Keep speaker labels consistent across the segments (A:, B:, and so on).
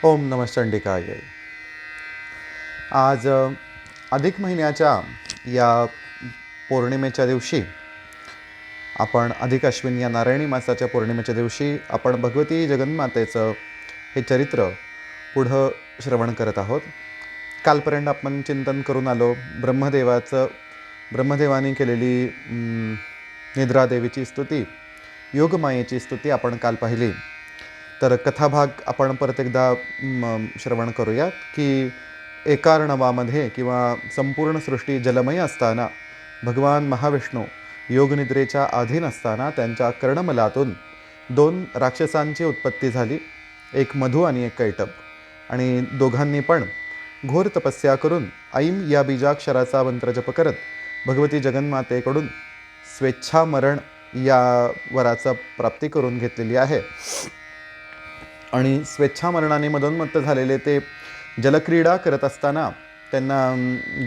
A: ओम नमः चंडिकाय। आज अधिक महिन्याच्या या पौर्णिमेच्या दिवशी आपण अधिक अश्विन या नारायणी मासाच्या पौर्णिमेच्या दिवशी आपण भगवती जगन्मातेचं हे चरित्र पुढं श्रवण करत आहोत. कालपर्यंत आपण चिंतन करून आलो ब्रह्मदेवाने केलेली निद्रादेवीची स्तुती, योगमायेची स्तुती आपण काल पाहिली. तर कथाभाग आपण परत एकदा श्रवण करूयात की एकार्णवामध्ये किंवा संपूर्ण सृष्टी जलमय असताना भगवान महाविष्णू योगनिद्रेच्या अधीन असताना त्यांच्या कर्णमलातून दोन राक्षसांची उत्पत्ती झाली, एक मधु आणि एक कैटभ. आणि दोघांनी पण घोर तपस्या करून ऐम या बीजाक्षराचा मंत्र जप करत भगवती जगन्मातेकडून स्वेच्छामरण या वराचा प्राप्ती करून घेतलेली आहे. आणि स्वेच्छामरणाने मदोन्मत्त झालेले ते जलक्रीडा करत असताना त्यांना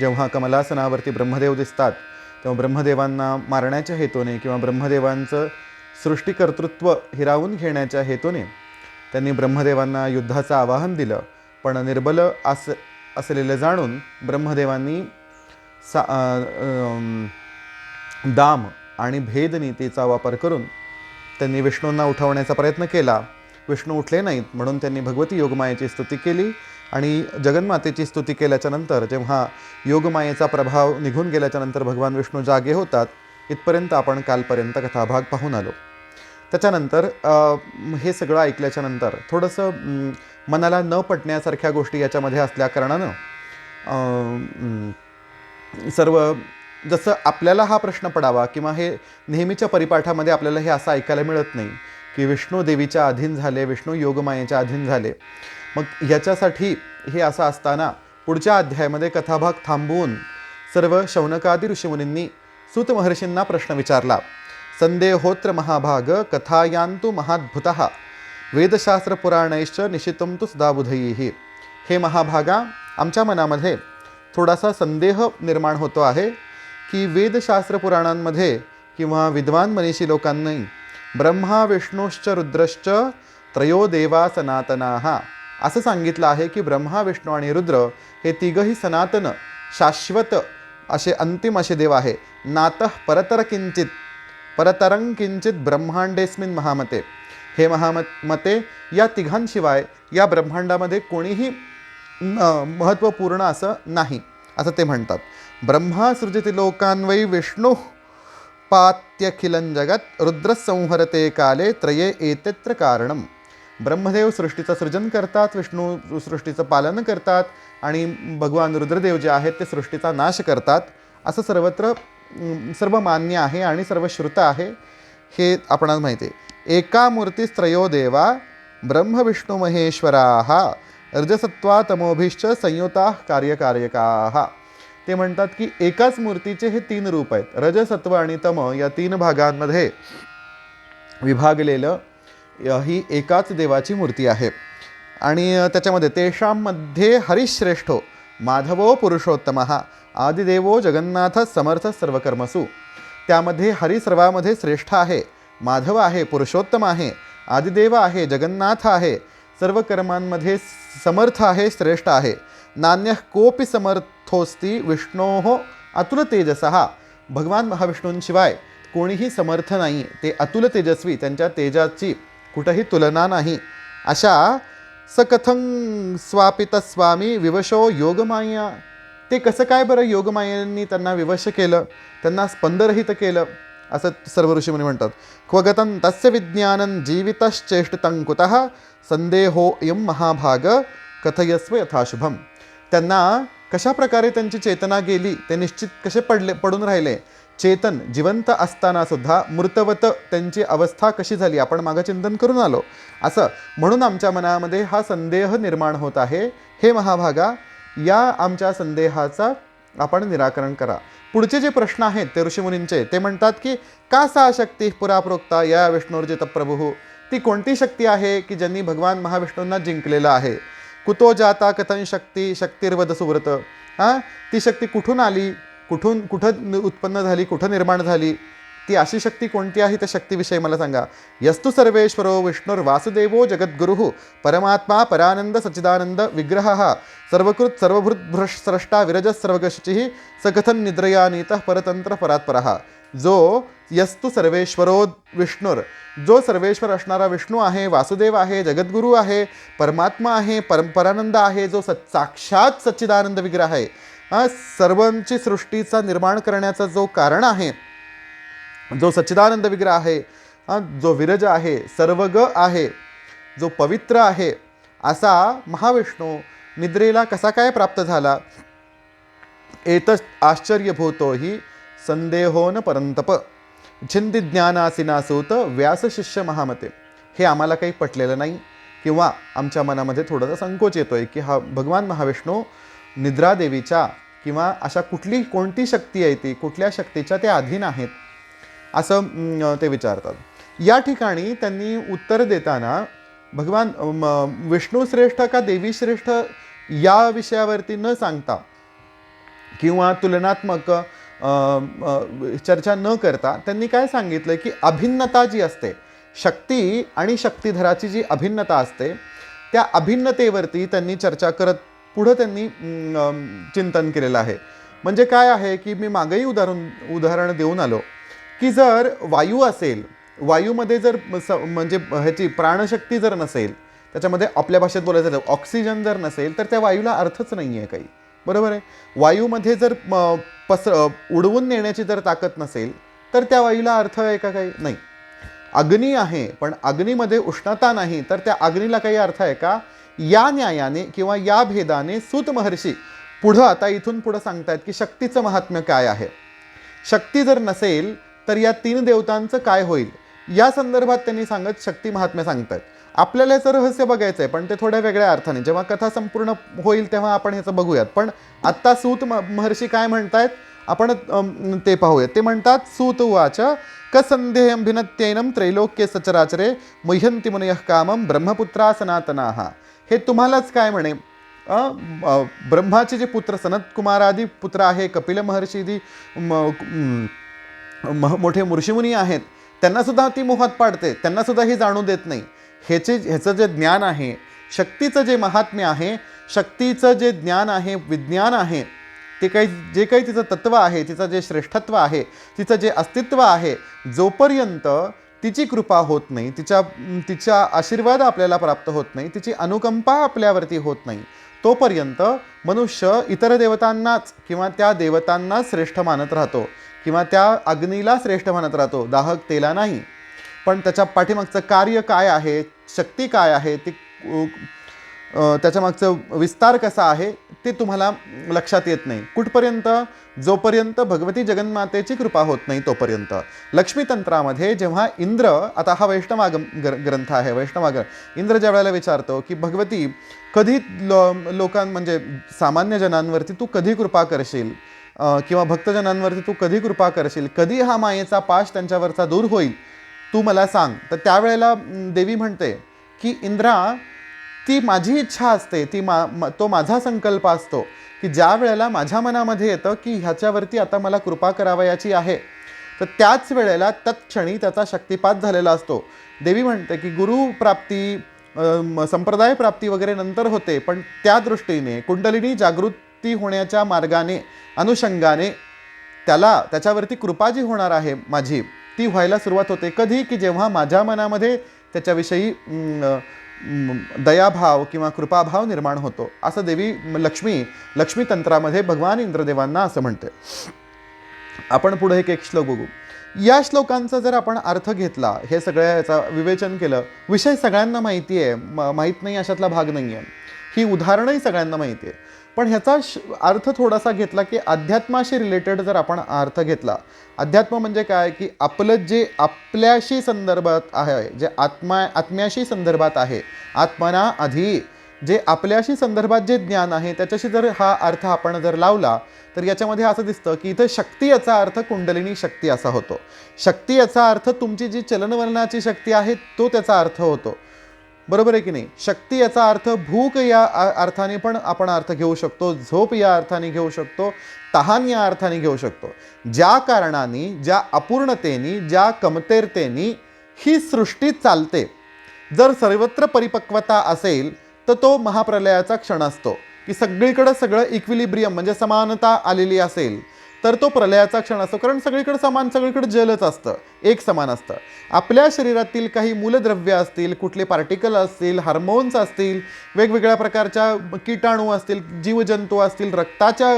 A: जेव्हा कमलासनावरती ब्रह्मदेव दिसतात तेव्हा ब्रह्मदेवांना मारण्याच्या हेतूने किंवा ब्रह्मदेवांचं सृष्टिकर्तृत्व हिरावून घेण्याच्या हेतूने त्यांनी ब्रह्मदेवांना युद्धाचं आवाहन दिलं. पण निर्बल असलेलं जाणून ब्रह्मदेवांनी दाम आणि भेदनीतीचा वापर करून त्यांनी विष्णूंना उठवण्याचा प्रयत्न केला. विष्णू उठले नाहीत म्हणून त्यांनी भगवती योगमायेची स्तुती केली. आणि जगन्मातेची स्तुती केल्याच्यानंतर जेव्हा योगमायेचा प्रभाव निघून गेल्याच्यानंतर भगवान विष्णू जागे होतात. इथपर्यंत आपण कालपर्यंत कथाभाग पाहून आलो. त्याच्यानंतर हे सगळं ऐकल्याच्यानंतर थोडंसं मनाला न पटण्यासारख्या गोष्टी याच्यामध्ये असल्याकारणानं सर्व जसं आपल्याला हा प्रश्न पडावा किंवा हे नेहमीच्या परिपाठामध्ये आपल्याला हे असं ऐकायला मिळत नाही की विष्णू देवीच्या अधीन झाले, विष्णू योगमायेच्या अधीन झाले. मग याच्यासाठी हे असं असताना पुढच्या अध्यायामध्ये कथाभाग थांबवून सर्व शौनकादी ऋषीमुनींनी सूत महर्षींना प्रश्न विचारला. संदेहोत्र महाभाग कथायांतु महाद्भुतः वेदशास्त्र पुराणैश्च निशितं तु सदा बुधैः. हे महाभागा, आमच्या मनामध्ये थोडासा संदेह निर्माण होतो आहे की वेदशास्त्र पुराणांमध्ये किंवा विद्वान मनीषी लोकांनी ब्रह्मा विष्णूश्च रुद्रश्च त्रयो देवा सनातनाः असं सांगितलं आहे की ब्रह्मा विष्णू आणि रुद्र हे तिघही सनातन शाश्वत असे अंतिम असे देव आहे. नातः परतरं किंचित ब्रह्मांडेस्मिन् महामते. हे महामते, या तिघांशिवाय या ब्रह्मांडामध्ये कोणीही महत्त्वपूर्ण असं नाही असं ते म्हणतात. ब्रह्मा सृजति लोकान्वै विष्णू पात्यखिलं जगत रुद्रसंहरते काले त्रये एतत्र कारणम. ब्रह्मदेव सृष्टीचं सृजन करतात, विष्णू सृष्टीचं पालन करतात आणि भगवान रुद्रदेव जे आहेत ते सृष्टीचा नाश करतात असं सर्वत्र सर्व मान्य आहे आणि सर्व श्रुत आहे. हे आपणास माहिती आहे. एका मूर्तीस्त्रयो देवा ब्रह्म विष्णू महेश्वराः रजसत्वा तमोभिश्च संयुताः कार्यकार्यकाः. ते म्हणतात की एकाच मूर्तीचे हे तीन रूप आहेत. रजसत्व आणि तम या तीन भागांमध्ये विभागलेलं ही एकाच देवाची मूर्ती आहे. आणि त्याच्यामध्ये तेषां मध्ये हरिश्रेष्ठो माधवो पुरुषोत्तमः आदिदेवो जगन्नाथ समर्थ सर्वकर्मसु. त्यामध्ये हरी सर्वामध्ये श्रेष्ठ आहे, माधव आहे, पुरुषोत्तम आहे, आदिदेव आहे, जगन्नाथ आहे, सर्व कर्मांमध्ये समर्थ आहे, श्रेष्ठ आहे. नान्यः कोपि समर्थोस्ति विष्णोः अतुल तेजसः. भगवान महाविष्णूंशिवाय कोणीही समर्थ नाही, ते अतुल तेजस्वी, त्यांच्या तेजाची कुठंही तुलना नाही. अशा सकथं स्वापितस्वामी विवशो योगमाया. ते कसं काय बरं योगमायेंनी त्यांना विवश केलं, त्यांना स्पंदरहित केलं असं सर्व ऋषीमुनी म्हणतात. क्वगतं तस्य विज्ञानं जीवितश्चेष्टितं कुतः संदेहोऽयं महाभाग कथयस्व यथाशुभम. त्यांना कशा प्रकारे त्यांची चेतना गेली, ते निश्चित कसे पडून राहिले. चेतन जिवंत असताना सुद्धा मृतवत त्यांची अवस्था कशी झाली आपण मागं चिंतन करून आलो. असं म्हणून आमच्या मनामध्ये हा संदेह निर्माण होत आहे. हे महाभागा, या आमच्या संदेहाचा आपण निराकरण करा. पुढचे जे प्रश्न आहेत ते ऋषीमुनींचे, ते म्हणतात की का सा शक्ती पुरा प्रोक्ता या विष्णुर्जित प्रभू. ती कोणती शक्ती आहे की ज्यांनी भगवान महाविष्णूंना जिंकलेलं आहे. कुतो जाता कथन शक्ती शक्तिर्वद सुव्रत. ती शक्ती कुठून आली, कुठं उत्पन्न झाली, कुठं निर्माण झाली, ती अशी शक्ती कोणती आहे त्या शक्तीविषयी मला सांगा. यस्तु सर्वेश्वरो विष्णुर्वासुदेवो जगद्गुरुः परमात्मा परानंद सच्चिदानंद विग्रहः सर्वकृत सर्वभूत स्रष्टा विरजः सर्वगशुचिः सकथन निद्रया नीतः परतंत्र परात्परः. जो यस्तु सर्वेश्वरो विष्णुर, जो सर्वेश्वर असणारा विष्णू आहे, वासुदेव आहे, जगद्गुरू आहे, परमात्मा आहे, परानंद आहे, जो साक्षात सच्चिदानंद विग्रह आहे, सर्वांची सृष्टीचा निर्माण करण्याचा जो कारण आहे, जो सच्चिदानंद विग्रह आहे, जो विरज आहे, सर्वग आहे, जो पवित्र आहे, असा महाविष्णू निद्रेला कसा काय प्राप्त झाला. एत आश्चर्यभूतो हि संदेहो न परंतप छिंदी ज्ञानासिनासूत व्यास शिष्य महामते. हे आम्हाला काही पटलेलं नाही किंवा आमच्या मनामध्ये थोडासा संकोच येतोय की हा भगवान महाविष्णू निद्रादेवीच्या किंवा अशा कोणती शक्ती आहे ती, कुठल्या शक्तीच्या ते अधीन आहेत असं ते विचारतात. या ठिकाणी त्यांनी उत्तर देताना भगवान विष्णू श्रेष्ठ का देवी श्रेष्ठ या विषयावरती न सांगता किंवा तुलनात्मक चर्चा न करता त्यांनी काय सांगितलं की अभिन्नता जी असते, शक्ती आणि शक्तिधराची जी अभिन्नता असते, त्या अभिन्नतेवरती त्यांनी चर्चा करत पुढं त्यांनी चिंतन केलेलं आहे. म्हणजे काय आहे की मी मागेही उदाहरण देऊन आलो की जर वायू असेल, वायूमध्ये जर म्हणजे ह्याची प्राणशक्ती जर नसेल, त्याच्यामध्ये आपल्या भाषेत बोलायचं झालं ऑक्सिजन जर नसेल तर त्या वायूला अर्थच नाही आहे काही. बरोबर आहे. वायूमध्ये जर उडवून नेण्याची जर ताकद नसेल तर त्या वायूला अर्थ आहे का? काही नाही. अग्नी आहे पण अग्नीमध्ये उष्णता नाही तर त्या अग्नीला काही अर्थ आहे का? या न्यायाने किंवा या भेदाने सूत महर्षी पुढं आता इथून पुढं सांगतायत की शक्तीचं महात्म्य काय आहे. शक्ती जर नसेल तर या तीन देवतांचं काय होईल या संदर्भात त्यांनी सांगत शक्ती महात्म्य सांगतायत. आपल्याला याचं रहस्य बघायचं आहे पण ते थोड्या वेगळ्या अर्थाने. जेव्हा कथा संपूर्ण होईल तेव्हा आपण ह्याचं बघूयात. पण आत्ता सूत महर्षी काय म्हणतायत आपण ते पाहूयात. ते म्हणतात सूत उवाच कसंदेहं भिन्नत्यैनं त्रैलोक्ये सचराचरे मुह्यन्ति मुनयः कामं ब्रह्मपुत्रा सनातनाः. हे तुम्हालाच काय म्हणे, ब्रह्माचे जे पुत्र सनत कुमारादी पुत्र आहे, कपिल महर्षी मोठे ऋषीमुनी आहेत, त्यांना सुद्धा ती मोहात पाडते, त्यांना सुद्धा ही जाणू देत नाही. ह्याचं जे ज्ञान आहे, शक्तीचं जे महात्म्य आहे, शक्तीचं जे ज्ञान आहे, विज्ञान आहे, ते जे काही तिचं तत्व आहे, तिचं जे श्रेष्ठत्व आहे, तिचं जे अस्तित्व आहे, जोपर्यंत तिची कृपा होत नाही, तिचा आशीर्वाद आपल्याला प्राप्त होत नाही, तिची अनुकंपा आपल्यावरती होत नाही, तोपर्यंत मनुष्य इतर देवतांनाच किंवा त्या देवतांनाच श्रेष्ठ मानत राहतो किंवा त्या अग्नीला श्रेष्ठ मानत राहतो, दाहक तेला नाही. पण त्याच्या पाठीमागचं कार्य काय आहे, शक्ती काय आहे, ती त्याच्यामागचं विस्तार कसा आहे ते तुम्हाला लक्षात येत नाही. कुठपर्यंत? जोपर्यंत भगवती जगन्मातेची कृपा होत नाही तोपर्यंत. लक्ष्मीतंत्रामध्ये जेव्हा इंद्र, आता हा वैष्णवागम ग्रंथ आहे, वैष्णवागम, इंद्र ज्या वेळेला विचारतो की भगवती कधी म्हणजे सामान्य जनांवरती तू कधी कृपा करशील किंवा भक्तजनांवरती तू कधी कृपा करशील, कधी हा मायेचा पाश त्यांच्यावरचा दूर होईल तू मला सांग. तर त्यावेळेला देवी म्हणते की इंद्रा, ती माझी इच्छा असते, तो माझा संकल्प असतो की ज्या वेळेला माझ्या मनामध्ये येतं की ह्याच्यावरती आता मला कृपा करावयाची आहे, तर त्याच वेळेला तत्क्षणी त्याचा शक्तिपात झालेला असतो. देवी म्हणते की गुरुप्राप्ती, संप्रदाय प्राप्ती वगैरे नंतर होते, पण त्या दृष्टीने कुंडलिनी जागृती होण्याच्या मार्गाने, अनुषंगाने त्याच्यावरती कृपा जी होणार आहे माझी, ती व्हायला सुरुवात होते. कधी? की जेव्हा माझ्या मनामध्ये त्याच्याविषयी दयाभाव किंवा कृपाभाव निर्माण होतो, असं देवी लक्ष्मी तंत्रामध्ये भगवान इंद्रदेवांना असं म्हणते. आपण पुढे एक श्लोक बघू. या श्लोकांचा जर आपण अर्थ घेतला, हे सगळ्याचा विवेचन केलं, विषय सगळ्यांना माहिती आहे, माहीत नाही अशातला भाग नाही आहे, ही उदाहरणंही सगळ्यांना माहिती आहे. पण ह्याचा अर्थ थोडासा घेतला की अध्यात्माशी रिलेटेड जर आपण अर्थ घेतला, अध्यात्म म्हणजे काय की आपलं जे आपल्याशी संदर्भात आहे, जे आत्म्याशी संदर्भात आहे, आत्मना आधी जे आपल्याशी संदर्भात जे ज्ञान आहे त्याच्याशी जर हा अर्थ आपण जर लावला तर याच्यामध्ये असं दिसतं की इथं शक्ती याचा अर्थ कुंडलिनी शक्ती असा होतो. शक्ती याचा अर्थ तुमची जी चलनवलनाची शक्ती आहे तो त्याचा अर्थ होतो. बरोबर आहे की नाही. शक्ती याचा अर्थ भूक या अर्थाने पण आपण अर्थ घेऊ शकतो, झोप या अर्थाने घेऊ शकतो, तहान या अर्थाने घेऊ शकतो. ज्या कारणाने, ज्या अपूर्णतेनी, ज्या कमतरतेनी ही सृष्टी चालते, जर सर्वत्र परिपक्वता असेल तर तो महाप्रलयाचा क्षण असतो, की सगळीकडे सगळं इक्विलिब्रियम म्हणजे समानता आलेली असेल तर तो प्रलयाचा क्षण असतो. कारण सगळीकडे समान, सगळीकडे जलच असतं, एक समान असतं. आपल्या शरीरातील काही मूलद्रव्य असतील, कुठले पार्टिकल असतील, हार्मोन्स असतील, वेगवेगळ्या प्रकारच्या किटाणू असतील, जीवजंतू असतील, रक्ताच्या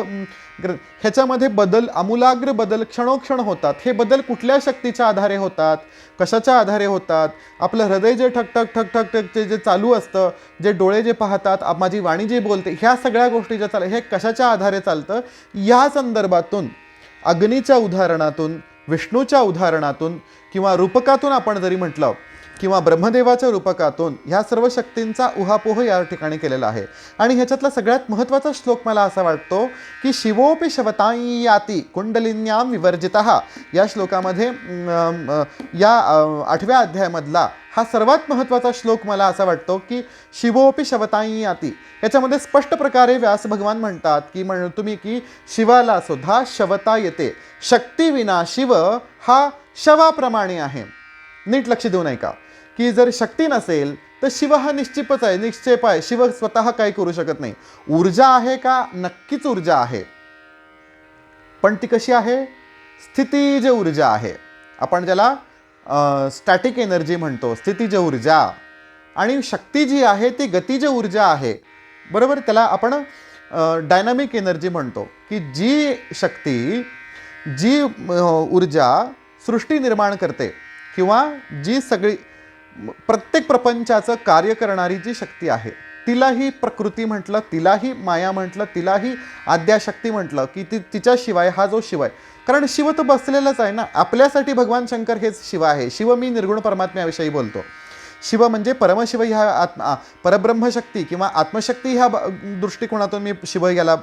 A: ह्याच्यामध्ये बदल, आमूलाग्र बदल क्षणोक्षण होतात. हे बदल कुठल्या शक्तीच्या आधारे होतात, कशाच्या आधारे होतात? आपलं हृदय जे ठकठक ठकठक ठक जे चालू असतं, जे डोळे जे पाहतात, माझी वाणी जी बोलते, ह्या सगळ्या गोष्टी ज्या हे कशाच्या आधारे चालतं? या संदर्भातून, अग्नीच्या उदाहरणातून, विष्णूच्या उदाहरणातून किंवा रूपकातून आपण जरी म्हटलं, किंवा ब्रह्मदेवाच्या रूपकातून ह्या सर्व शक्तींचा उहापोह या ठिकाणी केलेला आहे. आणि ह्याच्यातला सगळ्यात महत्त्वाचा श्लोक मला असा वाटतो की शिवोपि शवताई याती कुंडलिन्याम विवर्जितः, या श्लोकामध्ये या 8व्या अध्यायामधला हा सर्वात महत्त्वाचा श्लोक मला असा वाटतो की शिवोपि शवताई याती. याच्यामध्ये स्पष्ट प्रकारे व्यास भगवान म्हणतात की तुम्ही की शिवाला सुद्धा शवता येते. शक्ती विना शिव हा शवाप्रमाणे आहे. नीट लक्ष देऊन ऐका की जर शक्ती नसेल तर शिव हा निश्चिपच आहे, निक्षेप आहे. शिव स्वतः काही करू शकत नाही. ऊर्जा आहे का? नक्कीच ऊर्जा आहे, पण ती कशी आहे? स्थितीज ऊर्जा आहे. आपण ज्याला स्टॅटिक एनर्जी म्हणतो, स्थितीज ऊर्जा. आणि शक्ती जी आहे ती गतिज ऊर्जा आहे, बरोबर. त्याला आपण डायनामिक एनर्जी म्हणतो, की जी शक्ती, जी ऊर्जा सृष्टी निर्माण करते, किंवा जी सगळी प्रत्येक प्रपंचाचं कार्य करणारी जी शक्ती आहे, तिलाही प्रकृती म्हटलं, तिलाही माया म्हटलं, तिलाही आद्याशक्ती म्हटलं, की तिच्याशिवाय हा जो शिव आहे. कारण शिव तर बसलेलाच आहे ना. आपल्यासाठी भगवान शंकर हेच शिव आहे. शिव मी निर्गुण परमात्म्याविषयी बोलतो. शिव म्हणजे परमशिव ह्या परब्रह्मशक्ती किंवा आत्मशक्ती ह्या दृष्टिकोनातून मी शिव याला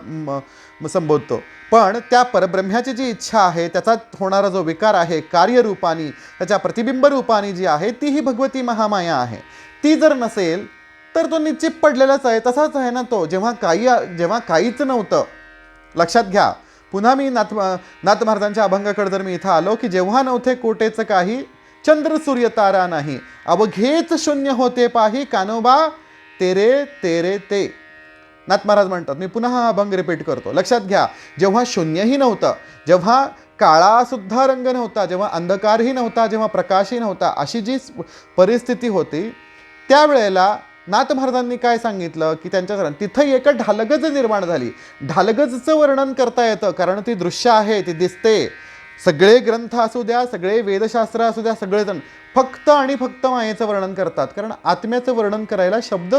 A: संबोधतो. पण त्या परब्रह्म्याची जी इच्छा आहे, त्याचा होणारा जो विकार आहे कार्यरूपानी, त्याच्या प्रतिबिंब रूपानी जी आहे, ती ही भगवती महामाया आहे. ती जर नसेल तर तो निश्चित पडलेलाच आहे. तसाच आहे ना तो. जेव्हा काहीच नव्हतं, लक्षात घ्या. पुन्हा मी नाथ महाराजांच्या अभंगाकडे जर मी इथं आलो की जेव्हा नव्हते कोटेचं काही, चंद्र सूर्य तारा नाही, अवघेच शून्य होते पाही, कानोबा तेरे तेरे ते. नाथ महाराज म्हणतात. मी पुन्हा हा अभंग रिपीट करतो, लक्षात घ्या. जेव्हा शून्यही नव्हतं, जेव्हा काळा सुद्धा रंग नव्हता, जेव्हा अंधकारही नव्हता, जेव्हा प्रकाशही नव्हता, अशी जी परिस्थिती होती, त्यावेळेला नाथ महाराजांनी काय सांगितलं की त्यांच्या तिथं एक ढालगज निर्माण झाली. ढालगजचं वर्णन करता येतं, कारण ती दृश्य आहे, ती दिसते. सगळे ग्रंथ असू द्या, सगळे वेदशास्त्र असू द्या, सगळेजण फक्त आणि फक्त मायेचं वर्णन करतात. कारण आत्म्याचं वर्णन करायला शब्द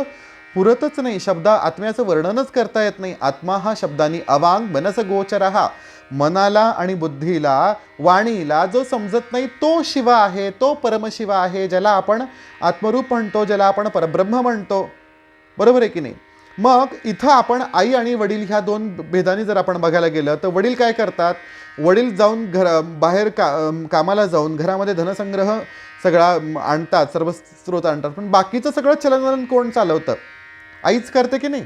A: पुरतच नाही. आत्म्याचं वर्णनच करता येत नाही. आत्मा हा शब्दांनी अवांग मनस गोचरहा, मनाला आणि बुद्धीला, वाणीला जो समजत नाही तो शिव आहे, तो परमशिव आहे, ज्याला आपण आत्मरूप म्हणतो, ज्याला आपण परब्रह्म म्हणतो, बरोबर आहे की नाही. मग इथं आपण आई आणि वडील ह्या दोन भेदांनी जर आपण बघायला गेलं तर वडील काय करतात? वडील जाऊन बाहेर कामाला जाऊन घरामध्ये धनसंग्रह सगळा आणतात, सर्व स्रोत आणतात, पण बाकीचं सगळं चलनवलन कोण चालवतं? आईच करते की नाही.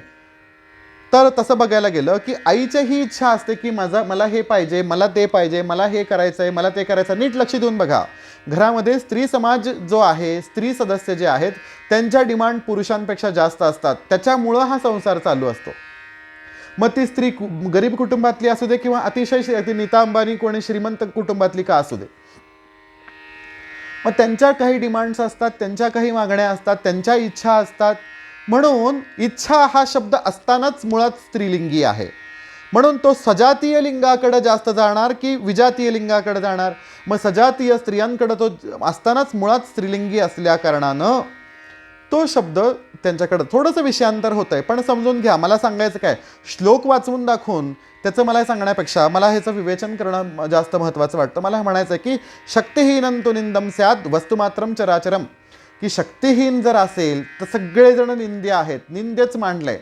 A: तर तसं बघायला गेलं की आईची ही इच्छा असते की मला हे पाहिजे, मला ते पाहिजे, मला हे करायचं आहे, मला ते करायचं आहे. नीट लक्ष देऊन बघा. घरामध्ये स्त्री समाज जो आहे, स्त्री सदस्य जे आहेत, त्यांच्या डिमांड पुरुषांपेक्षा जास्त असतात. त्याच्यामुळं हा संसार चालू असतो. मग ती स्त्री गरीब कुटुंबातली असू दे किंवा अतिशय नीता अंबानी कोणी श्रीमंत कुटुंबातली का असू दे, मग त्यांच्या काही डिमांड्स असतात, त्यांच्या काही मागण्या असतात, त्यांच्या इच्छा असतात. म्हणून इच्छा हा शब्द असतानाच मुळात स्त्रीलिंगी आहे. म्हणून तो सजातीय लिंगाकडे जास्त जाणार की विजातीय लिंगाकडे जाणार? मग सजातीय स्त्रियांकडे तो असतानाच मुळात स्त्रीलिंगी असल्या कारणानं तो शब्द त्यांच्याकडे थोडंसं विषयांतर होतं आहे. पण समजून घ्या. मला सांगायचं काय, श्लोक वाचवून दाखवून त्याचं मला सांगण्यापेक्षा मला ह्याचं विवेचन करणं जास्त महत्त्वाचं वाटतं. मला म्हणायचं आहे की शक्तिहीनं तु निंदम स्यात् वस्तुमात्रम चराचरम, की शक्तिहीन जर असेल तर सगळेजण निंद्य आहेत, निंद्यच मांडलंय.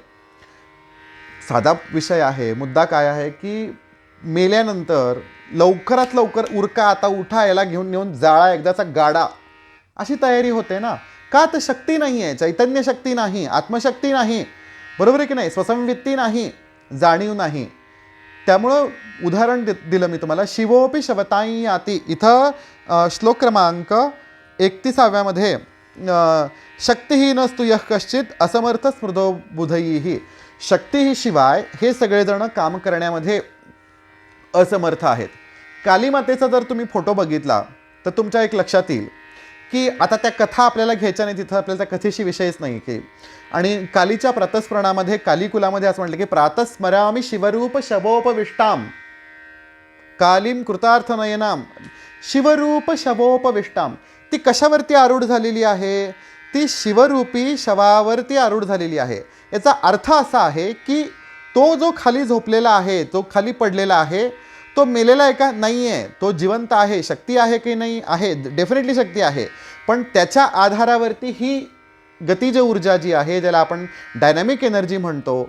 A: साधा विषय आहे. मुद्दा काय आहे की मेल्यानंतर लवकरात लवकर उरका, आता उठा, याला घेऊन नेऊन जाळा एकदाचा गाडा, अशी तयारी होते ना. का तर शक्ती नाही आहे, चैतन्य शक्ती नाही, आत्मशक्ती नाही, बरोबर आहे की नाही, स्वसंवित्ती नाही, जाणीव नाही. त्यामुळं उदाहरण दिलं मी तुम्हाला. शिवोपी शवताई याती, इथं श्लोक क्रमांक 31व्यामध्ये शक्तिहीनस्तु यः कश्चित असमर्थ स्मृतो बुधैः. शक्ती ही शिवाय हे सगळेजण काम करण्यामध्ये असमर्थ आहेत. कालीमातेचा जर तुम्ही फोटो बघितला तर तुमच्या एक लक्षात येईल की आता त्या कथा आपल्याला घ्यायच्या नाही, तिथं आपल्याला त्या कथेशी विषयच नाही की. आणि कालीच्या प्रातस्मरणामध्ये कालीकुलामध्ये असं म्हटलं की प्रातस्मरामी शिवरूप शवोपविष्टाम कालीम कृतार्थ नयनाम शिवरूप शवोपविष्टाम. ती कशावरती आरूढ झालेली आहे? ती शिवरूपी शवावरती आरूढ झालेली आहे. याचा अर्थ असा आहे की तो जो खाली झोपलेला आहे, जो खाली पडलेला आहे, तो मेलेला आहे का? नाही आहे. तो जिवंत आहे. शक्ती आहे की नाही? आहे, डेफिनेटली शक्ती आहे. पण त्याच्या आधारावरती ही गतिज ऊर्जा जी आहे, ज्याला आपण डायनॅमिक एनर्जी म्हणतो,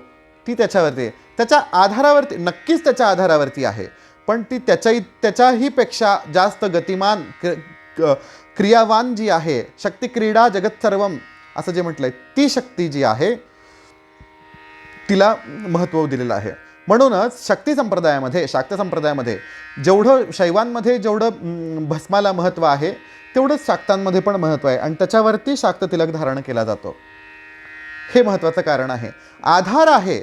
A: ती त्याच्यावरती, त्याच्या आधारावरती, नक्कीच त्याच्या आधारावरती आहे. पण ती त्याच्याही पेक्षा जास्त गतिमान क्रियावान जी आहे, शक्ती क्रीडा जगत सर्वम असं जे म्हटलंय, ती शक्ती जी आहे तिला महत्त्व दिलेलं आहे. म्हणूनच शक्ती संप्रदायामध्ये, शाक्त संप्रदायामध्ये जेवढं शैवांमध्ये जेवढं भस्माला महत्त्व आहे तेवढंच शाक्तांमध्ये पण महत्त्व आहे. आणि त्याच्यावरती शाक्त तिलक धारण केला जातो. हे महत्त्वाचं कारण आहे. आधार आहे,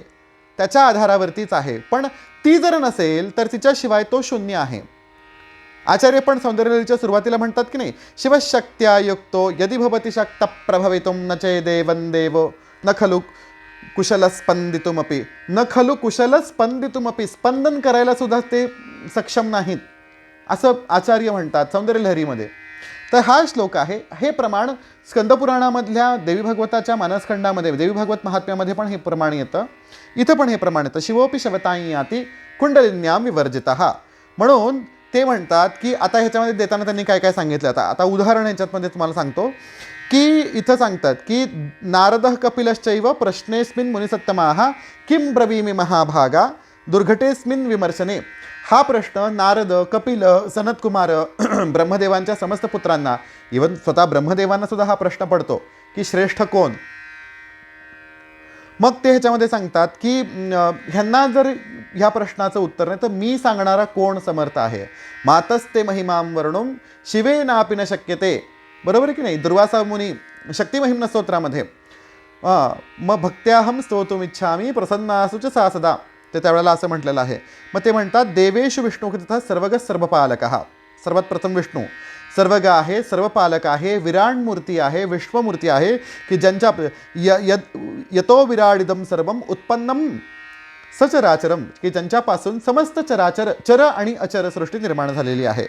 A: त्याच्या आधारावरतीच आहे. पण ती जर नसेल तर तिच्याशिवाय तो शून्य आहे. आचार्य पण सौंदर्यलहरीच्या सुरुवातीला म्हणतात की नाही, शिवशक्त्या युक्तो यदि भवति शक्त प्रभवितुम न चेदेवं देवो न खलु कुशल स्पंदितुमपि, न खलु कुशल स्पंदितुमपि, स्पंदन करायला सुद्धा ते सक्षम नाहीत असं आचार्य म्हणतात सौंदर्यलहरीमध्ये. तर हा श्लोक आहे. हे प्रमाण स्कंदपुराणामधल्या देवी भागवताच्या मानसखंडामध्ये, देवी भागवत महात्म्यामध्ये पण हे प्रमाण येतं, इथं पण हे प्रमाण येतं. शिवोपी शवताई याती कुंडलिन्याम विवर्जितः. म्हणून ते म्हणतात की आता ह्याच्यामध्ये देताना त्यांनी काय काय सांगितलं. आता उदाहरण ह्याच्यामध्ये तुम्हाला सांगतो की इथं सांगतात की नारदः कपिलश्चैव प्रश्नेस्मिन् मुनिसत्तमाः किं ब्रवीमि महाभागा दुर्घटेस्मिन् विमर्शने. हा प्रश्न नारद, कपिल, सनतकुमार, ब्रह्मदेवांच्या समस्त पुत्रांना, इवन स्वतः ब्रह्मदेवांना सुद्धा हा प्रश्न पडतो की श्रेष्ठ कोण. मग ते ह्याच्यामध्ये सांगतात की ह्यांना जर ह्या प्रश्नाचं उत्तर नाही तर मी सांगणारा कोण समर्थ आहे. मातस्ते महिमाम वर्णुम शिवे नापि न शक्यते. बरोबर आहे की नाही. दुर्वासा मुनी शक्ती महिम्न स्तोत्रामध्ये मग भक्त्याहम स्तोतुमिच्छामी प्रसन्नासु च सा सदा, ते त्यावेळेला असं म्हटलेलं आहे. मग ते म्हणतात देवेशु विष्णू तथा सर्वग सर्वपालकः. सर्वात प्रथम विष्णू सर्वग आहे, सर्वपालक आहे, विराट मूर्ती आहे, विश्वमूर्ती आहे की ज्यांच्या यतो विराडिदम सर्वम उत्पन्नम सचराचरम, की ज्यांच्यापासून समस्त चराचर, चर आणि अचर सृष्टी निर्माण झालेली आहे.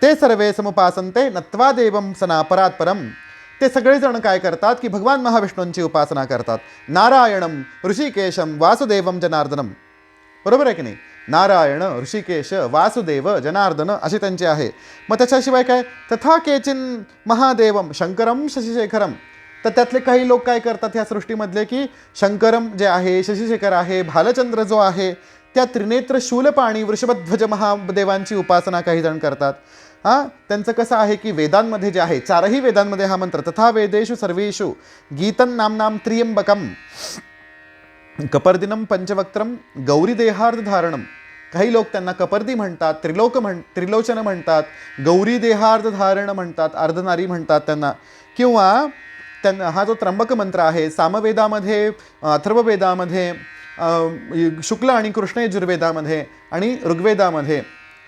A: ते सर्वे समुपासनते नत्वा देवम सनापरात परम. ते सगळेजण काय करतात की भगवान महाविष्णूंची उपासना करतात. नारायणम ऋषिकेशम वासुदेवम जनार्दनम. बरोबर आहे की नाही. नारायण, ऋषिकेश, वासुदेव, जनार्दन असे त्यांचे आहे. मग त्याच्याशिवाय काय, तथा केचिन महादेवम शंकरम शशिशेखरम. तर त्यातले काही लोक काय करतात ह्या सृष्टीमधले की शंकरम जे आहे, शशिशेखर आहे, भालचंद्र जो आहे, त्या त्रिनेत्र शूलपाणी वृषभध्वज महादेवांची उपासना काही जण करतात. त्यांचं कसं आहे की वेदांमध्ये जे आहे, चारही वेदांमध्ये हा मंत्र, तथा वेदेषु सर्वेषु गीतं नामनाम त्र्यंबकम कपर्दिनम पंचवक्त्रम गौरीदेहार्ध धारणम. काही लोक त्यांना कपर्दी म्हणतात, त्रिलोचन म्हणतात, गौरी देहार्ध धारण म्हणतात, अर्धनारी म्हणतात त्यांना. किंवा त्यांना हा जो त्र्यंबक मंत्र आहे सामवेदामध्ये, अथर्ववेदामध्ये, शुक्ल आणि कृष्ण यजुर्वेदामध्ये आणि ऋग्वेदामध्ये,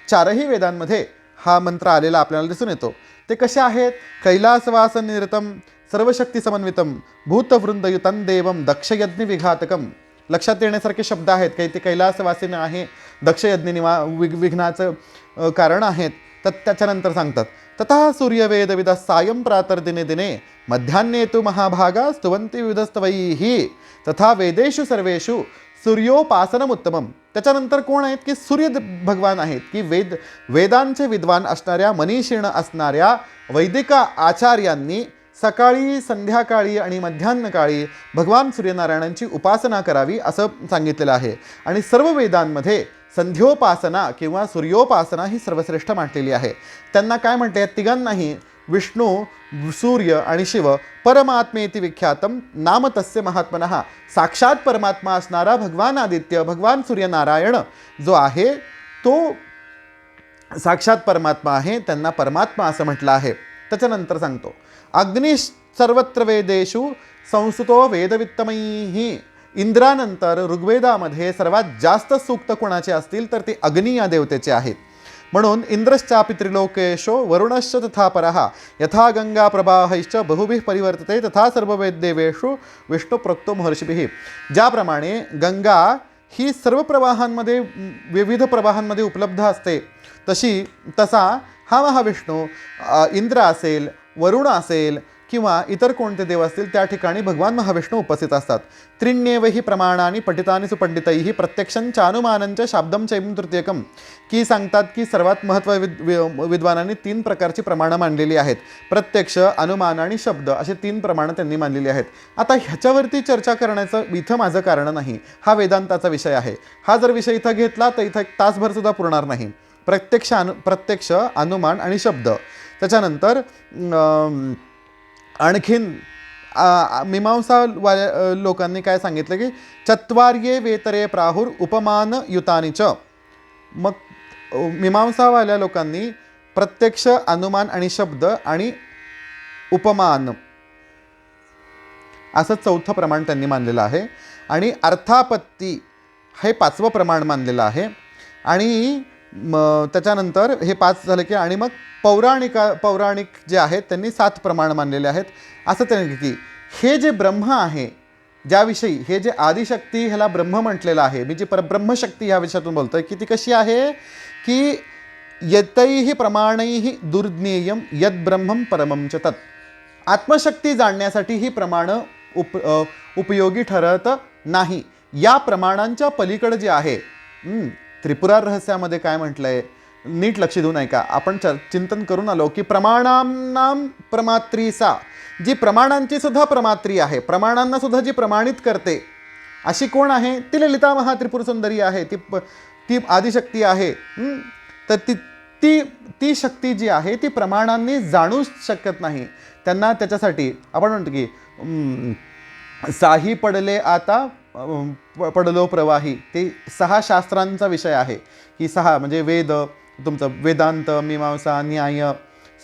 A: चारही वेदांमध्ये हा मंत्र आलेला आपल्याला दिसून येतो. ते कसे आहेत, कैलासवास निरतम सर्वशक्ती समन्वितम भूतवृंदयुतं देवम दक्षयज्ञ विघातकम. लक्षात येण्यासारखे शब्द आहेत. काही ते कैलासवासीन आहे, दक्षयज्ञ विघ्नाचं कारण आहेत. तर त्याच्यानंतर सांगतात तथा सूर्यवेदविद सायं प्रातर दिने दिने मध्यान्हे तु महाभागा स्तुवंती विविधस्तवैः तथा वेदेषु सर्वेषु सूर्योपासनम उत्तमम. त्याच्यानंतर कोण आहेत की सूर्य भगवान आहेत की वेदांचे विद्वान असणाऱ्या, मनीषीण असणाऱ्या वैदिक आचार्यांनी सकाळी, संध्याकाळी आणि मध्यान्हकाळी भगवान सूर्यनारायणांची उपासना करावी असं सांगितलेलं आहे. आणि सर्व वेदांमध्ये संध्योपासना किंवा सूर्योपासना ही सर्वश्रेष्ठ म्हटलेली आहे. त्यांना काय म्हणते, तिघांनाही विष्णू, सूर्य आणि शिव परमात्मेति विख्यातम नाम तस्य महात्मनः. साक्षात परमात्मा असणारा भगवान आदित्य, भगवान सूर्यनारायण जो आहे तो साक्षात परमात्मा आहे, त्यांना परमात्मा असं म्हटलं आहे. त्याच्यानंतर सांगतो, अग्नी सर्वत्र वेदेषु संस्तुतो वेदवित्तमैः. इंद्रानंतर ऋग्वेदामध्ये सर्वात जास्त सूक्त कोणाचे असतील तर ते अग्नी या देवतेचे आहेत. म्हणून इंद्रश्चापि त्रिलोकेशो वरुणश्च तथा परः यथा गंगा प्रवाहैश्च बहुभिः परिवर्तते तथा सर्ववेदेवेषु विष्णू प्रोक्तो महर्षिभिः. ज्याप्रमाणे गंगा ही सर्व प्रवाहांमध्ये, विविध प्रवाहांमध्ये उपलब्ध असते, तसा हा महाविष्णू इंद्र असेल, वरुण असेल किंवा इतर कोणते देव असतील त्या ठिकाणी भगवान महाविष्णू उपस्थित असतात. त्रिण्येवही प्रमाणानी पठितानि सुपंडितैः प्रत्यक्षं चानुमानंच शाब्दं चैवं तृतीयकं. की सांगतात की सर्वात विद्वानांनी 3 प्रकारची प्रमाणं मांडलेली आहेत. प्रत्यक्ष, अनुमान आणि शब्द असे 3 प्रमाणं त्यांनी मांडलेली आहेत. आता ह्याच्यावरती चर्चा करण्याचं इथं माझं कारण नाही. हा वेदांताचा विषय आहे. हा जर विषय इथं घेतला तर इथं 1 तासभर सुद्धा पुरणार नाही. प्रत्यक्ष, अनुमान आणि शब्द. त्याच्यानंतर आणखीन मीमांसा लोकांनी काय सांगितलं की चत्वार्ये वेतरे प्राहुर उपमान युतानी च. मग मीमांसावाल्या लोकांनी प्रत्यक्ष, अनुमान आणि शब्द आणि उपमान असं 4थं प्रमाण त्यांनी मानलेलं आहे. आणि अर्थापत्ती हे 5वं प्रमाण मानलेलं आहे. आणि त्याच्यानंतर हे 5 झालं की आणि मग पौराणिक जे आहेत त्यांनी 7 प्रमाण मानलेले आहेत. असं त्यांनी की हे जे ब्रह्म आहे, ज्याविषयी हे जे आदिशक्ती ह्याला ब्रह्म म्हटलेलं आहे, मी जी परब्रह्मशक्ती ह्या विषयातून बोलतोय की ती कशी आहे की यतैः प्रमाणैः दुर्ज्ञेयं यद ब्रह्मं परमं च तत्. आत्मशक्ती जाणण्यासाठी ही प्रमाणं उपयोगी ठरत नाही. या प्रमाणांच्या पलीकडे जे आहे, त्रिपुरा रहस्यामध्ये काय म्हटलंय नीट लक्ष देऊन ऐका. आपण चिंतन करून आलो की प्रमाणांनां प्रमात्री सा, जी प्रमाणांची सुद्धा प्रमात्री आहे, प्रमाणांना सुद्धा जी प्रमाणित करते अशी कोण आहे, ती ललिता महात्रिपुर सुंदरी आहे, ती आदिशक्ती आहे. तर ती शक्ती जी आहे ती प्रमाणांनी जाणू शकत नाही. त्यांना त्याच्यासाठी आपण म्हणतो की साही पडले आता पडलो प्रवाही. ते 6 शास्त्रांचा विषय आहे की 6 म्हणजे वेद, तुमचं वेदांत, मीमांसा, न्याय,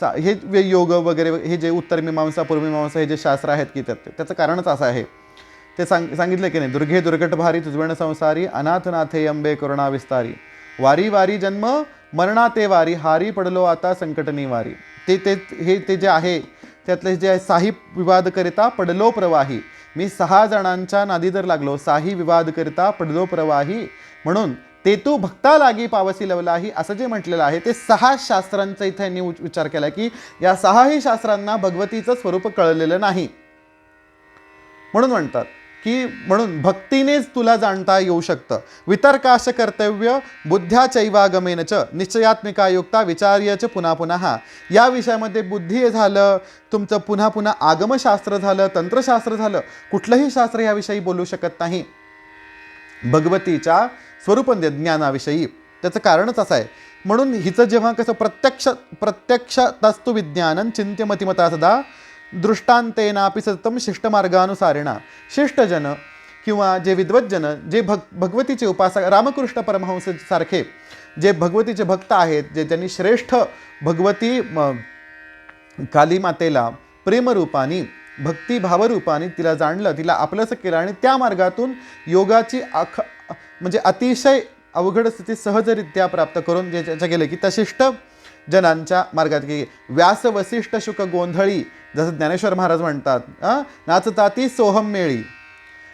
A: हे योग वगैरे, हे जे उत्तर मीमांसा, पूर्वमीमांसा हे जे शास्त्र आहेत की त्याचं कारणच असं आहे. ते सांगितलं की नाही, दुर्घे दुर्घट भारी तुझवण संसारी अनाथ नाथे अंबे करुणा विस्तारी. वारी वारी जन्म मरणा ते वारी हारी पडलो आता संकटनी वारी. ते जे आहे त्यातले जे साही विवाद करिता पडलो प्रवाही. मी 6 जणांच्या नादी जर लागलो, साही विवाद करिता पडलो प्रवाही, म्हणून ते तू भक्ता लागी पावसी लवलाही असं जे म्हटलेलं आहे ते 6 शास्त्रांचा इथे यांनी विचार केला की या 6ही शास्त्रांना भगवतीचं स्वरूप कळलेलं नाही. म्हणून म्हणतात की म्हणून भक्तीनेच तुला जाणता येऊ शकतं. वितर्काश कर्तव्य बुद्ध्या चैवागमेन च निश्चयात्मिका युक्ता विचार्यच पुन्हा पुन्हा. या विषयामध्ये बुद्धी झालं, तुमचं पुन्हा पुन्हा आगमशास्त्र झालं, तंत्रशास्त्र झालं, कुठलंही शास्त्र याविषयी बोलू शकत नाही भगवतीच्या स्वरूप ज्ञानाविषयी. त्याचं कारणच असं आहे. म्हणून हिचं जेव्हा कसं प्रत्यक्ष तस्तु विज्ञानं चिंत्यमतिमता सदा दृष्टांतेनापि सततम शिष्टमार्गानुसारेणा. शिष्टजन किंवा जे विद्वज्जन, जे भगवतीचे उपासक, रामकृष्ण परमहंस सारखे जे भगवतीचे भक्त आहेत, जे त्यांनी श्रेष्ठ भगवती कालीमातेला प्रेमरूपानी, भक्तिभावरूपानी तिला जाणलं, तिला आपलंसं केलं आणि त्या मार्गातून योगाची म्हणजे अतिशय अवघड स्थिती सहजरित्या प्राप्त करून ज्याच्या गेले की त्या शिष्ट जनांच्या मार्गात की व्यास वसिष्ठ शुक गोंधळी, जसं ज्ञानेश्वर महाराज म्हणतात, नाचताती सोहम मेळी.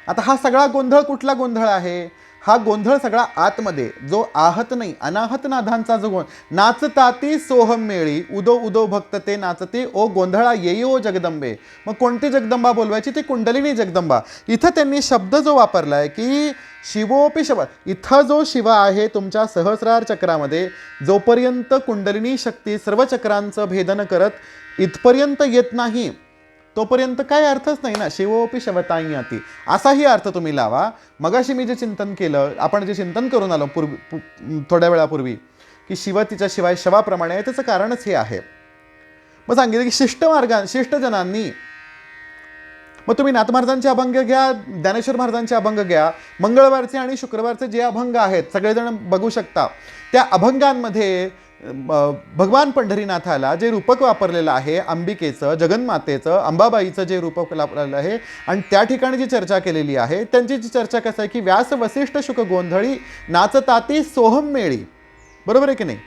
A: आता हा सगळा गोंधळ कुठला गोंधळ आहे? हा गोंधळ सगळा आतमध्ये जो आहत नाही, अनाहत नादांचा जो नाचताती सोहम मेळी उदो उदो भक्त ते नाचते ओ गोंधळा येई ओ जगदंबे. मग कोणती जगदंबा बोलवायची? ती कुंडलिनी जगदंबा. इथं त्यांनी शब्द जो वापरलाय की शिवोपी शिव, इथं जो शिव आहे तुमच्या सहस्रार चक्रामध्ये, जोपर्यंत कुंडलिनी शक्ती सर्व चक्रांचं भेदन करत इथपर्यंत येत नाही तोपर्यंत काय अर्थच नाही ना. शिवोपी शवतायती असाही अर्थ तुम्ही लावा. मगाशी मी जे चिंतन केलं, आपण जे चिंतन करून आलो थोड्या वेळापूर्वी की शिव तिच्या शिवाय शवाप्रमाणे आहे, त्याचं कारणच हे आहे. मग सांगितलं की शिष्टजनांनी, मग तुम्ही नाथ महाराजांचे अभंग घ्या, ज्ञानेश्वर महाराजांचे अभंग घ्या, मंगळवारचे आणि शुक्रवारचे जे अभंग आहेत सगळेजण बघू शकता. त्या अभंगांमध्ये भगवान पंढरीनाथाला जे रूपक वापरलेलं आहे, अंबिकेचं, जगन्मातेचं, अंबाबाईचं जे रूपक वापरलेलं आहे, आणि त्या ठिकाणी जी चर्चा केलेली आहे त्यांची जी चर्चा कसं आहे की व्यास वसिष्ठ शुक गोंधळी नाचताती सोहम मेळी. बरोबर आहे की नाही?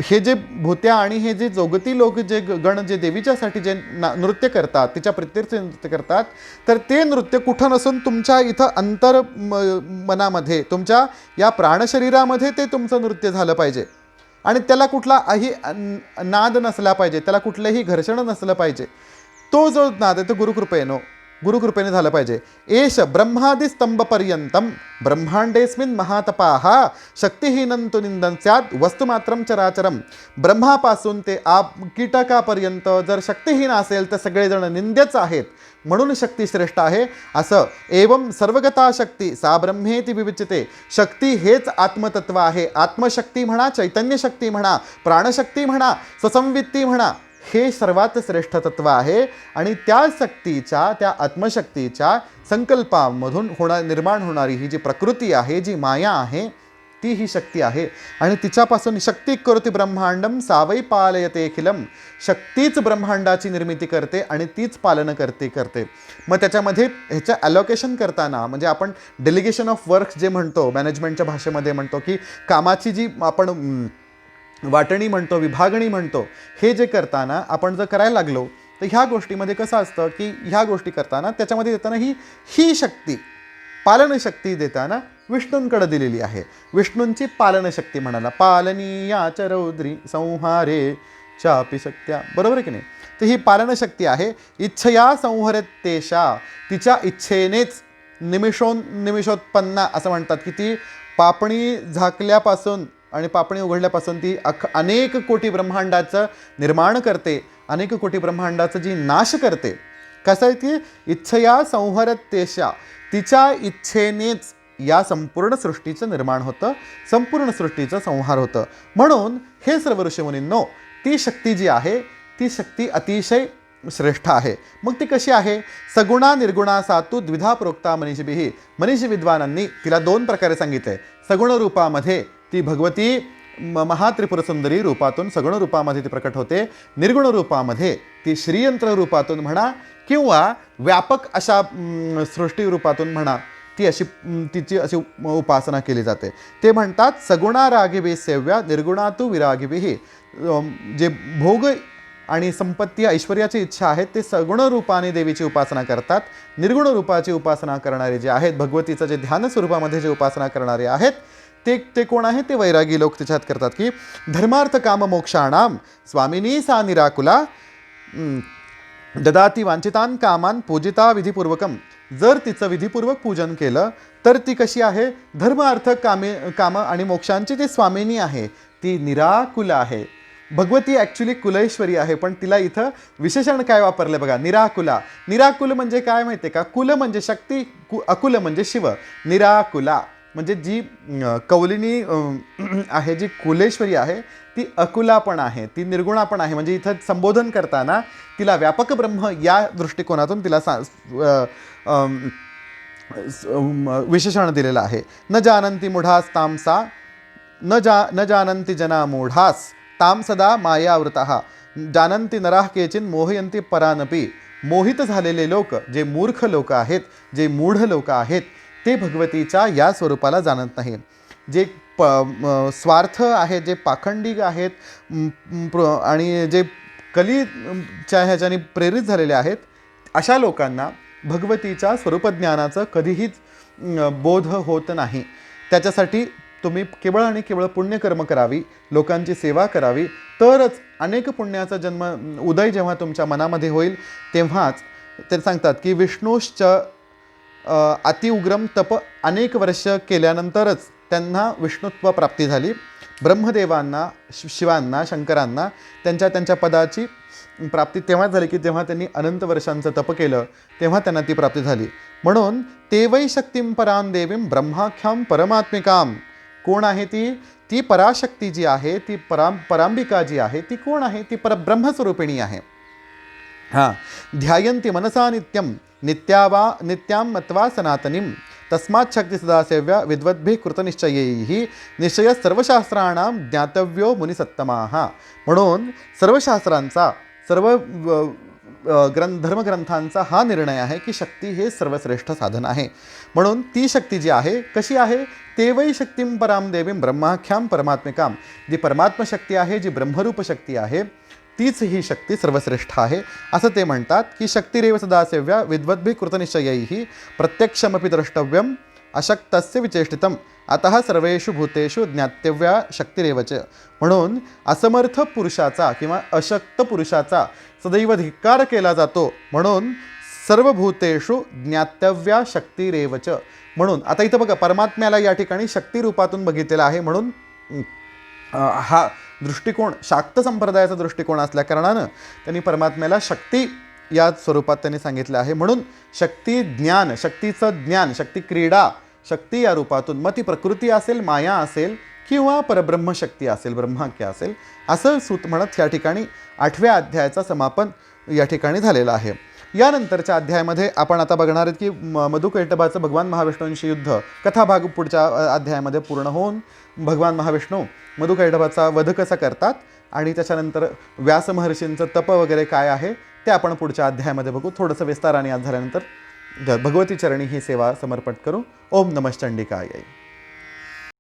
A: हे जे भूत्या आणि हे जे जोगती लोक जे गण जे देवीच्यासाठी जे नृत्य करतात, तिच्या प्रित्यर्थ नृत्य करतात, तर ते नृत्य कुठं नसून तुमच्या इथं अंतर मनामध्ये, तुमच्या या प्राणशरीरामध्ये ते तुमचं नृत्य झालं पाहिजे. आणि त्याला कुठलाही नाद नसला पाहिजे, त्याला कुठलंही घर्षण नसलं पाहिजे. तो जो नाद आहे तो गुरुकृपेने झालं पाहिजे. एष ब्रह्मादि स्तंभपर्यंतम ब्रह्मांडेस्मिन महातपाः शक्तिहीनंतु निंदन स्यात् वस्तुमात्रम चराचरम. ब्रह्मापासून ते कीटकापर्यंत जर शक्तिहीन असेल तर सगळेजण निंद्यच आहेत, म्हणून शक्ती श्रेष्ठ आहे. असं एवं सर्वगता शक्ती सा ब्रह्मेति विविच्यते. शक्ती हेच आत्मतत्व आहे. आत्मशक्ती म्हणा, चैतन्यशक्ती म्हणा, प्राणशक्ती म्हणा, स्वसंवित्ती म्हणा, हे सर्वात श्रेष्ठ तत्व आहे. आणि त्या शक्तीच्या, त्या आत्मशक्तीच्या संकल्पामधून निर्माण होणारी ही जी प्रकृती आहे, जी माया आहे, ती ही शक्ती आहे. आणि तिच्यापासून शक्ती करोति ब्रह्मांडम सावै पालयते अखिलम. शक्तीच ब्रह्मांडाची निर्मिती करते आणि तीच पालन करते. मग त्याच्यामध्ये ह्याचं ॲलोकेशन करताना, म्हणजे आपण डेलिगेशन ऑफ वर्क जे म्हणतो, मॅनेजमेंटच्या भाषेमध्ये म्हणतो की कामाची जी आपण वाटणी म्हणतो, विभागणी म्हणतो, हे जे करताना आपण जर करायला लागलो तर ह्या गोष्टीमध्ये कसं असतं की ह्या गोष्टी करताना त्याच्यामध्ये देताना ही शक्ती, पालनशक्ती देताना विष्णूंकडे दिलेली आहे. विष्णूंची पालनशक्ती म्हणाला, पालनीया च रौद्री संहारे चापी शक्त्या. बरोबर आहे की नाही? तर ही पालनशक्ती आहे. इच्छया संहरतेशा, तिच्या इच्छेनेच निमिषोत्पन्ना असं म्हणतात की ती पापणी झाकल्यापासून आणि पापणी उघडल्यापासून ती अनेक कोटी ब्रह्मांडाचं निर्माण करते, अनेक कोटी ब्रह्मांडाचं जी नाश करते. कसं आहे ती? इच्छया संहरतेशा, तिच्या इच्छेनेच या संपूर्ण सृष्टीचं निर्माण होतं, संपूर्ण सृष्टीचं संहार होतं. म्हणून हे सर्व ऋषीमुनींनो, ती शक्ती जी आहे ती शक्ती अतिशय श्रेष्ठ आहे. मग ती कशी आहे? सगुणा निर्गुणा सातू द्विधा प्रोक्ता मनीषीभिः. मनीषी विद्वानांनी तिला दोन प्रकारे सांगितलंय. सगुण रूपामध्ये ती भगवती महात्रिपुरसुंदरी रूपातून सगुण रूपामध्ये ती प्रकट होते. निर्गुण रूपामध्ये ती श्रीयंत्र रूपातून म्हणा किंवा व्यापक अशा सृष्टी रूपातून म्हणा, तिची अशी उपासना केली जाते. ते म्हणतात सगुणा रागिभी सेव्या निर्गुणा तू विरागिभिः. जे भोग आणि संपत्ती ऐश्वर्याची इच्छा आहेत ते सगुण रूपाने देवीची उपासना करतात. निर्गुण रूपाची उपासना करणारे जे आहेत, भगवतीचं जे ध्यान स्वरूपामध्ये जे उपासना करणारे आहेत ते कोण आहे? ते वैरागी लोक त्याच्यात करतात की धर्मार्थ काम मोक्षाणाम स्वामिनी सा निराकुला ददाती वांछितान कामान पूजिता विधिपूर्वकम. जर तिचं विधिपूर्वक पूजन केलं तर ती कशी आहे? धर्म अर्थ काम आणि मोक्षांची ती स्वामिनी आहे, ती निराकुल आहे. भगवती ॲक्च्युली कुलेश्वरी आहे, पण तिला इथं विशेषण काय वापरलं बघा, निराकुला. निराकुल म्हणजे काय माहिती आहे का? कुल म्हणजे शक्ती, अकुल म्हणजे शिव. निराकुला म्हणजे जी कौलिनी आहे, जी कुलेश्वरी आहे, ती अकुला पण आहे, ती निर्गुणा पण आहे. म्हणजे इथं संबोधन करताना तिला व्यापक ब्रह्म या दृष्टिकोनातून तिला विशेषण दिलेलं आहे. न जानंती मूढास तामसा न जानंती जना मूढास ताम सदा मायावृतः जानंती नराः केचिन मोहयंती परानपी. मोहित झालेले लोक, जे मूर्ख लोक आहेत, जे मूढ लोक आहेत, ते भगवतीच्या या स्वरूपाला जाणत नाही. जे स्वार्थ आहे, जे पाखंडी आहेत आणि जे कलीच्या ह्याच्याने प्रेरित झालेले आहेत, अशा लोकांना भगवतीच्या स्वरूपज्ञानाचं कधीहीच बोध होत नाही. त्याच्यासाठी तुम्ही केवळ आणि केवळ पुण्यकर्म करावी, लोकांची सेवा करावी, तरच अनेक पुण्याचा उदय जेव्हा तुमच्या मनामध्ये होईल तेव्हाच. ते सांगतात की विष्णूश्च अतिउग्रम तप अनेक वर्ष केल्यानंतरच त्यांना विष्णुत्व प्राप्ती झाली. ब्रह्मदेवांना, शिवांना, शंकरांना त्यांच्या पदाची प्राप्ती तेव्हाच झाली की जेव्हा त्यांनी अनंत वर्षांचं तप केलं, तेव्हा त्यांना ती प्राप्ती झाली. म्हणून ते वै शक्तीं परां देवीं ब्रह्माख्यां परमात्मिकां. कोण आहे ती? ती पराशक्ती जी आहे, ती परांबिका जी आहे, ती कोण आहे? ती परब्रह्मस्वरूपिणी आहे. हां, ध्यायन्ति मनसा नित्यं नित्यां मत्वा सनातनीं तस्मात् शक्ती सदा सेव्या विद्वद्भिः कृतनिश्चयैः निश्चय सर्वशास्त्राणां ज्ञातव्यो मुनिसत्तमाः. म्हणून सर्व शास्त्रांचा, सर्व धर्मग्रंथांचा हा निर्णय आहे की शक्ती हे सर्वश्रेष्ठ साधन आहे. म्हणून ती शक्ती जी आहे कशी आहे? तेवै शक्तीं पराम देवीं ब्रह्माख्यां परमात्मिकां. जी परमात्मशक्ती आहे, जी ब्रह्मरूप शक्ती आहे, तीच ही शक्ती सर्वश्रेष्ठ आहे असं ते म्हणतात की शक्तिरेव सदा सेव्या विद्वद्भिः कृतनिश्चयैः प्रत्यक्षमपि द्रष्टव्यम अशक्तस्य विचेष्टितम अतः सर्वेषु भूतेषु ज्ञातव्या शक्तिरेवच. म्हणून असमर्थ पुरुषाचा किंवा अशक्त पुरुषाचा सदैव धिक्कार केला जातो. म्हणून सर्व भूतेषु ज्ञातव्या शक्तिरेवच. म्हणून आता इथं बघा, परमात्म्याला या ठिकाणी शक्ती रूपातून बघितलेला आहे. म्हणून हा दृष्टिकोन शाक्त संप्रदायाचा दृष्टिकोन असल्या कारणानं त्यांनी परमात्म्याला शक्ती या स्वरूपात त्यांनी सांगितलं आहे. म्हणून शक्ती ज्ञान, शक्तीचं ज्ञान, शक्ती क्रीडा, शक्ती या रूपातून, मग ती प्रकृती असेल, माया असेल किंवा परब्रह्मशक्ती असेल, ब्रह्माख्या असेल, असं सूत म्हणत या ठिकाणी 8व्या अध्यायाचं समापन या ठिकाणी झालेलं आहे. यानंतरच्या अध्यायामध्ये आपण आता बघणार आहेत की मधुकैटभाचं भगवान महाविष्णूंशी युद्ध कथा भाग पुढच्या अध्यायामध्ये पूर्ण होऊन भगवान महाविष्णू मधुकैटभाचा वध कसा करतात आणि त्याच्यानंतर व्यास महर्षींचं तप वगैरे काय आहे ते आपण पुढच्या अध्यायामध्ये बघू. थोडंसं विस्ताराने आज झाल्यानंतर भगवती चरणी ही सेवा समर्पण करू. ओम नमः चंडिकाय.